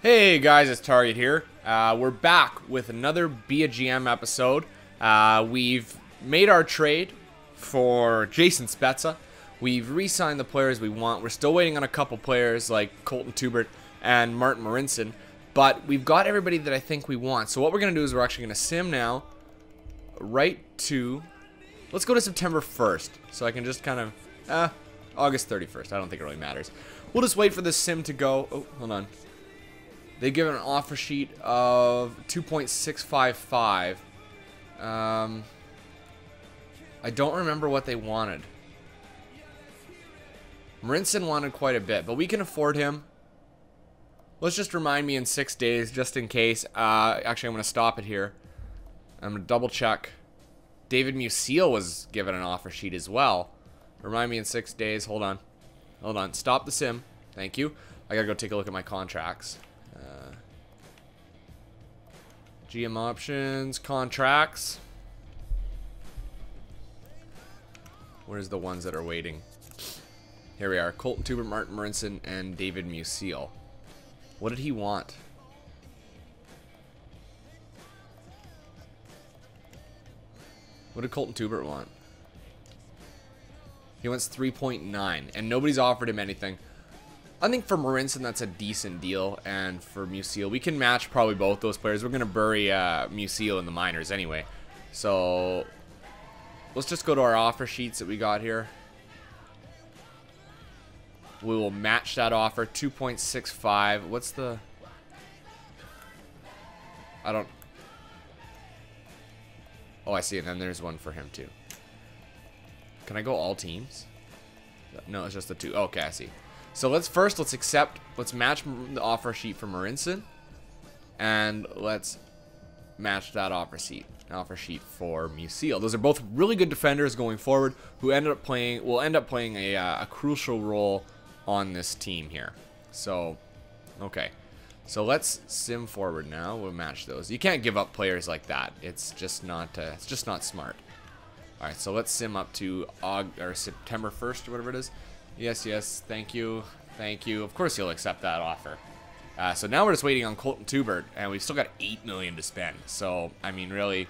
Hey guys, it's Target here. We're back with another Be a GM episode. We've made our trade for Jason Spezza. We've re-signed the players we want. We're still waiting on a couple players like Colton Tubert and Martin Marincin, but we've got everybody that I think we want. So what we're going to do is we're actually going to sim now right to, let's go to September 1st. So I can just kind of, August 31st. I don't think it really matters. We'll just wait for this sim to go. Oh, hold on. They give an offer sheet of 2.655. I don't remember what they wanted. Marincin wanted quite a bit, but we can afford him. Let's just remind me in 6 days, just in case. Actually, I'm going to stop it here. I'm going to double check. David Musil was given an offer sheet as well. Remind me in 6 days. Hold on. Hold on. Stop the sim. Thank you. I got to go take a look at my contracts. GM options, contracts. Where's the ones that are waiting? Here we are. Colton Tubert, Martin Marincin, and David Musil. What did he want? What did Colton Tubert want? He wants 3.9, and nobody's offered him anything. I think for Marincin, that's a decent deal, and for Musil, we can match probably both those players. We're going to bury Musil in the minors anyway. So, let's just go to our offer sheets that we got here. We will match that offer, 2.65. What's the... I don't... Oh, I see, and then there's one for him too. Can I go all teams? No, it's just the two. Okay, I see. So let's match the offer sheet for Marincin, and let's match that offer sheet for Musil. Those are both really good defenders going forward who will end up playing a crucial role on this team here. So, okay. So let's sim forward now. We'll match those. You can't give up players like that. It's just not smart. All right, so let's sim up to September 1st or whatever it is. Yes, yes, thank you, thank you. Of course you'll accept that offer. So now we're just waiting on Colton Tubert, and we've still got $8 million to spend. So, I mean, really,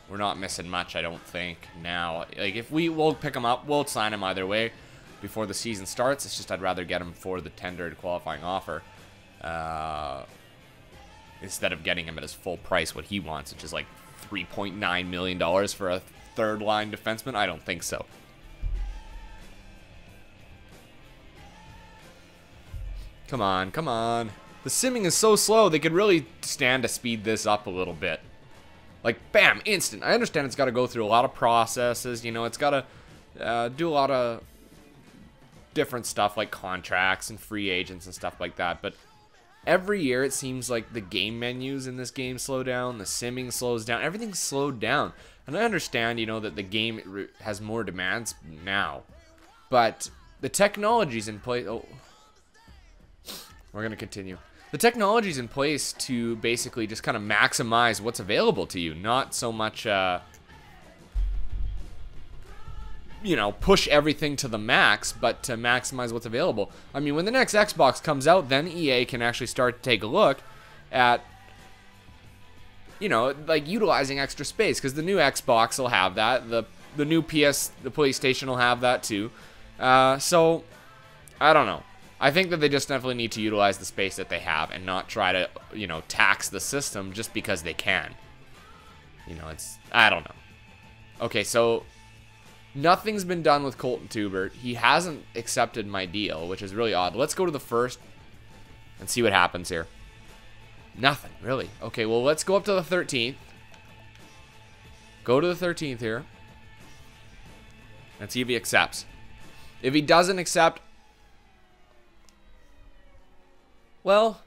we're not missing much, I don't think, now. Like, if we'll pick him up, we'll sign him either way before the season starts. It's just I'd rather get him for the tendered qualifying offer instead of getting him at his full price, what he wants, which is like $3.9 million for a third-line defenseman. I don't think so. Come on, come on. The simming is so slow, they could really stand to speed this up a little bit. Like, bam, instant. I understand it's got to go through a lot of processes, you know, it's got to do a lot of different stuff like contracts and free agents and stuff like that, but every year it seems like the game menus in this game slow down, the simming slows down, everything's slowed down. And I understand, you know, that the game has more demands now, but the technology's in place. Oh. We're going to continue. The technology's in place to basically just kind of maximize what's available to you. Not so much, you know, push everything to the max, but to maximize what's available. I mean, when the next Xbox comes out, then EA can actually start to take a look at, you know, like utilizing extra space. Because the new Xbox will have that. The new the PlayStation will have that too. So, I don't know. I think that they just definitely need to utilize the space that they have and not try to, you know, tax the system just because they can. You know, I don't know. Okay, so nothing's been done with Colton Tubert. He hasn't accepted my deal, which is really odd. Let's go to the 1st and see what happens here. Nothing, really. Okay, well, let's go up to the 13th. Go to the 13th here. And see if he accepts. If he doesn't accept, well,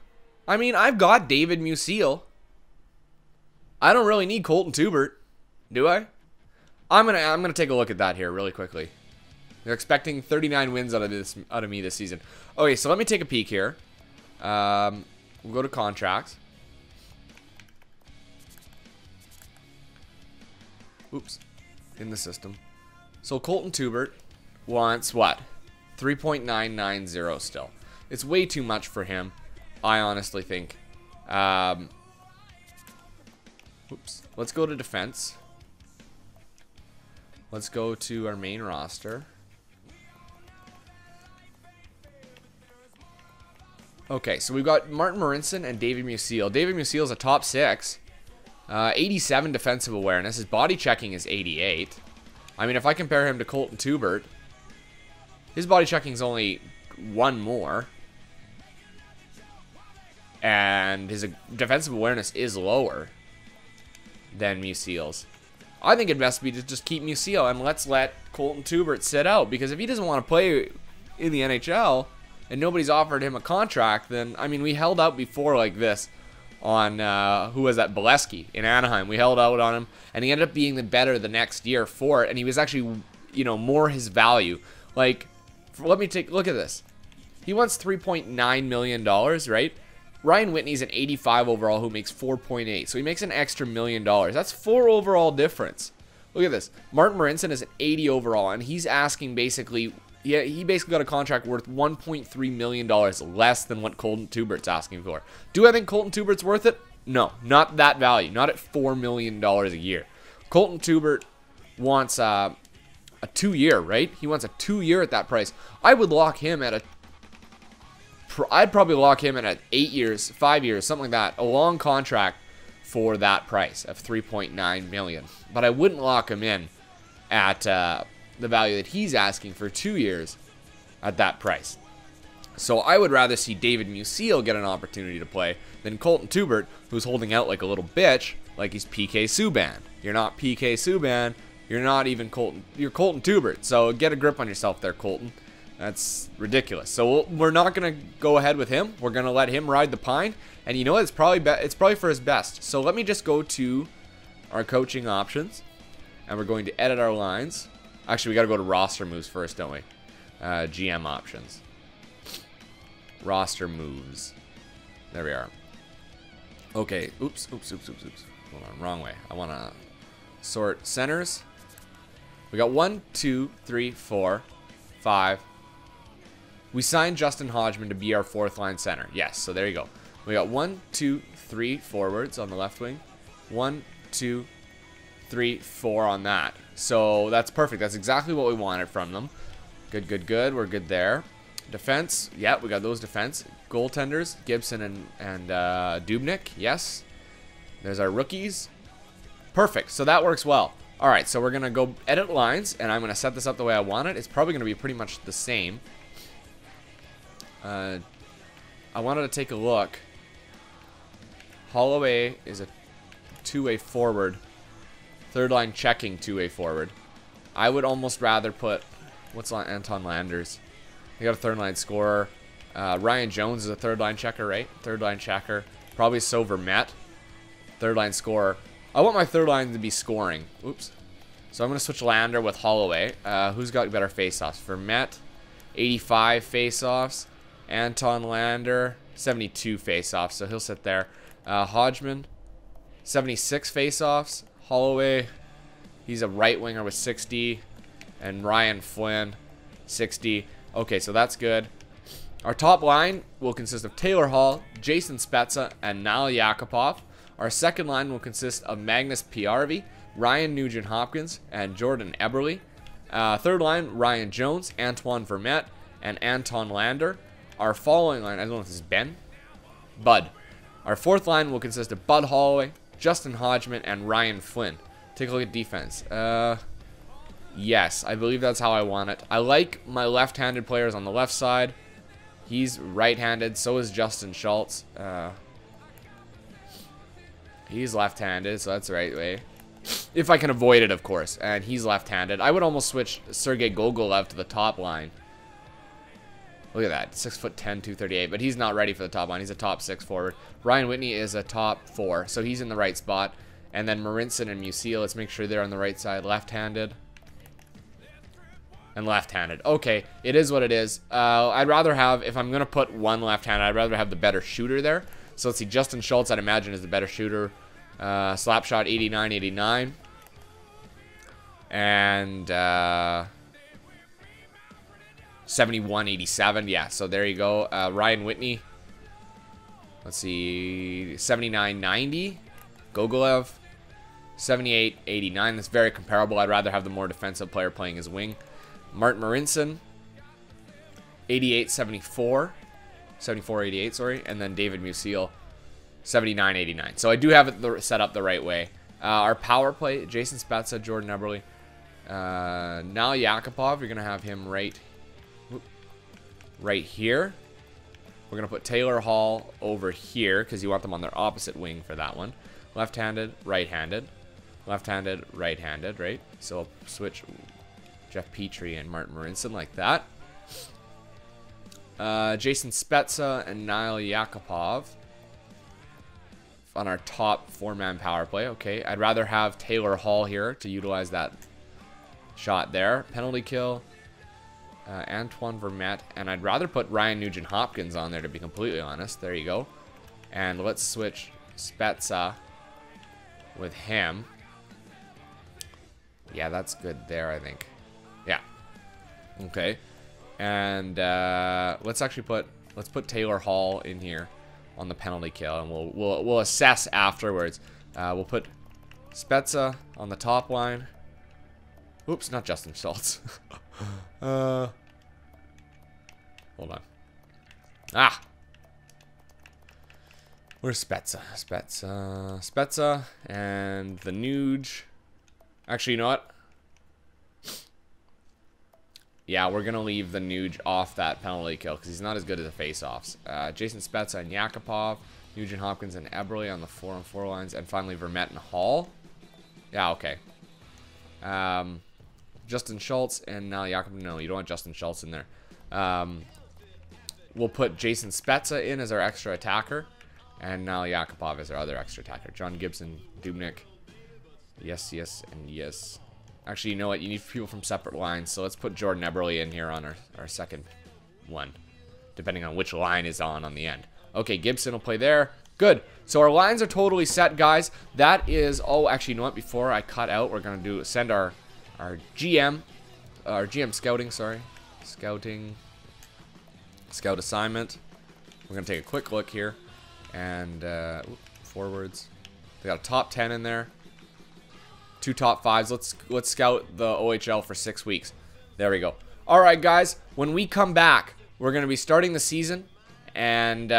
I mean, I've got David Musil. I don't really need Colton Tubert, do I? I'm gonna take a look at that here really quickly. They're expecting 39 wins out of me this season. Okay, so let me take a peek here. We'll go to contracts. Oops, in the system. So Colton Tubert wants what? 3.990 still. It's way too much for him. I honestly think. Oops. Let's go to defense. Let's go to our main roster. Okay, so we've got Martin Marincin and David Musil. David Musil is a top 6. 87 defensive awareness. His body checking is 88. I mean, if I compare him to Colton Tubert, his body checking is only 1 more. And his defensive awareness is lower than Musil's. I think it'd best be to just keep Musil and let's let Colton Tubert sit out. Because if he doesn't want to play in the NHL and nobody's offered him a contract, then, I mean, we held out before like this on, who was that, Bolesky in Anaheim. We held out on him, and he ended up being the better the next year for it, and he was actually, you know, more his value. Like, let me take, look at this. He wants $3.9 million, right? Ryan Whitney's an 85 overall who makes 4.8, so he makes an extra $1 million. That's 4 overall difference. Look at this. Martin Marincin is an 80 overall, and he's asking basically, yeah, he basically got a contract worth $1.3 million less than what Colton Tubert's asking for. Do I think Colton Tubert's worth it? No, not that value. Not at $4 million a year. Colton Tubert wants a 2-year, right? He wants a 2-year at that price. I would lock him at I'd probably lock him in at 8 years, 5 years, something like that. A long contract for that price of $3.9 million. But I wouldn't lock him in at the value that he's asking for 2 years at that price. So I would rather see David Musil get an opportunity to play than Colton Tubert, who's holding out like a little bitch, like he's PK Subban. You're not PK Subban. You're not even Colton. You're Colton Tubert. So get a grip on yourself there, Colton. That's ridiculous. So we're not going to go ahead with him. We're going to let him ride the pine. And you know what? It's probably for his best. So let me just go to our coaching options. And we're going to edit our lines. Actually, we got to go to roster moves first, don't we? GM options. Roster moves. There we are. Okay. Oops. Hold on. Wrong way. I want to sort centers. We got 1, 2, 3, 4, 5. We signed Justin Hodgman to be our 4th line center. Yes, so there you go. We got 1, 2, 3 forwards on the left wing. 1, 2, 3, 4 on that. So that's perfect. That's exactly what we wanted from them. Good. We're good there. Defense. Yeah, we got those defense. Goaltenders, Gibson and Dubnyk. Yes. There's our rookies. Perfect. So that works well. All right, so we're going to go edit lines, and I'm going to set this up the way I want it. It's probably going to be pretty much the same. I wanted to take a look. Holloway is a 2-way forward. 3rd line checking 2-way forward. I would almost rather put, what's on Anton Landers? They got a 3rd line scorer. Ryan Jones is a 3rd line checker, right? 3rd line checker. Probably So Vermette. 3rd line scorer. I want my 3rd line to be scoring. Oops. So I'm going to switch Lander with Holloway. Who's got better faceoffs? Vermette, 85 faceoffs. Anton Lander, 72 faceoffs, so he'll sit there. Hodgman, 76 faceoffs. Holloway, he's a right winger with 60. And Ryan Flynn, 60. Okay, so that's good. Our top line will consist of Taylor Hall, Jason Spezza, and Niall Yakupov. Our second line will consist of Magnus Piarvi, Ryan Nugent-Hopkins, and Jordan Eberle. 3rd line, Ryan Jones, Antoine Vermette, and Anton Lander. Our following line, I don't know if this is Ben. Bud. Our 4th line will consist of Bud Holloway, Justin Hodgman, and Ryan Flynn. Take a look at defense. Yes, I believe that's how I want it. I like my left-handed players on the left side. He's right-handed, so is Justin Schultz. He's left-handed, so that's the right way. If I can avoid it, of course. And he's left-handed. I would almost switch Sergei Gogolev to the top line. Look at that. 6'10", 238. But he's not ready for the top line. He's a top 6 forward. Ryan Whitney is a top 4. So he's in the right spot. And then Marincin and Musil, let's make sure they're on the right side. Left-handed. And left-handed. Okay, it is what it is. I'd rather have, if I'm going to put one left-handed, I'd rather have the better shooter there. So let's see, Justin Schultz, I'd imagine, is the better shooter. Slap shot, 89, 89. And 71, 87. Yeah, so there you go. Ryan Whitney, Let's see, 79-90. Gogolev, 78-89. That's very comparable. I'd rather have the more defensive player playing his wing. Martin Marincin, 88-74. 74-88, sorry. And then David Musil, 79-89. So I do have it set up the right way. Our power play, Jason Spezza, Jordan Eberle. Now Yakupov, you're going to have him right here. We're going to put Taylor Hall over here because you want them on their opposite wing for that one. Left-handed, right-handed. Left-handed, right-handed, right? So I'll switch Jeff Petrie and Martin Marincin like that. Jason Spezza and Niall Yakupov on our top 4-man power play. Okay, I'd rather have Taylor Hall here to utilize that shot there. Penalty kill. Antoine Vermette, and I'd rather put Ryan Nugent-Hopkins on there, to be completely honest. There you go. And let's switch Spezza with him. Yeah, that's good there, I think. Yeah. Okay. And let's put Taylor Hall in here on the penalty kill, and we'll assess afterwards. We'll put Spezza on the top line. Oops, not Justin Schultz. Hold on. Ah! Where's Spezza? Spezza and the Nuge. Actually, you know what? Yeah, we're going to leave the Nuge off that penalty kill because he's not as good as the face-offs. Jason Spezza and Yakupov. Nugent Hopkins and Eberle on the 4-on-4 lines. And finally, Vermette and Hall. Yeah, okay. Justin Schultz and now Yakupov. No, you don't want Justin Schultz in there. We'll put Jason Spezza in as our extra attacker. And now Yakupov as our other extra attacker. John Gibson, Dubnik. Yes, yes, and yes. Actually, you know what? You need people from separate lines. So let's put Jordan Eberle in here on our second one. Depending on which line is on the end. Okay, Gibson will play there. Good. So our lines are totally set, guys. That is... Oh, actually, you know what? Before I cut out, we're going to send our GM... Our GM scouting, sorry. Scout assignment. We're going to take a quick look here. And, forwards. They got a top 10 in there. 2 top 5s. Let's scout the OHL for 6 weeks. There we go. All right, guys. When we come back, we're going to be starting the season and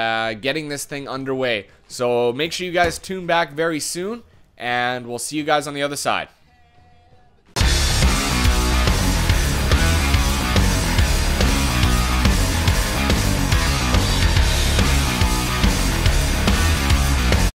getting this thing underway. So make sure you guys tune back very soon, and we'll see you guys on the other side.